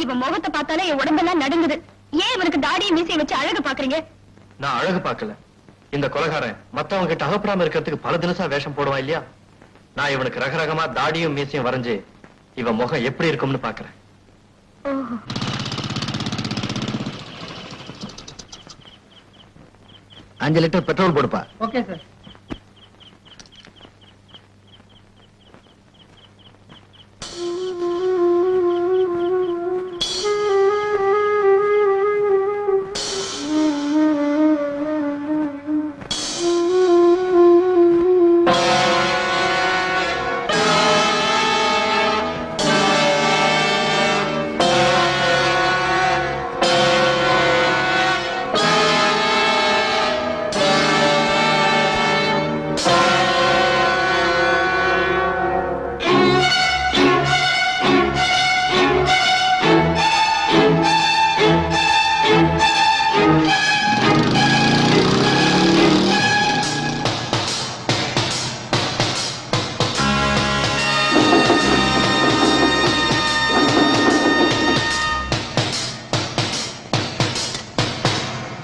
இவன் முகத்தை பார்த்தாலே என் உடம்பெல்லாம் நடுங்குது. ஏன் இவனுக்கு தாடியை மீசையை வச்சு அழகு பாக்குறீங்க? நான் அழகு பார்க்கல. இந்த கொலைகாரன் மத்தவங்க கிட்ட அகப்படாம இருக்கிறதுக்கு பல தினசா வேஷம் போடுவான் இல்லையா? நான் இவனுக்கு ரகரகமா தாடியும் மீசையும் வரைஞ்சு இவன் முகம் எப்படி இருக்கும்னு பாக்குறேன். 5 லிட்டர் பெட்ரோல் போடுப்பா. Okay sir.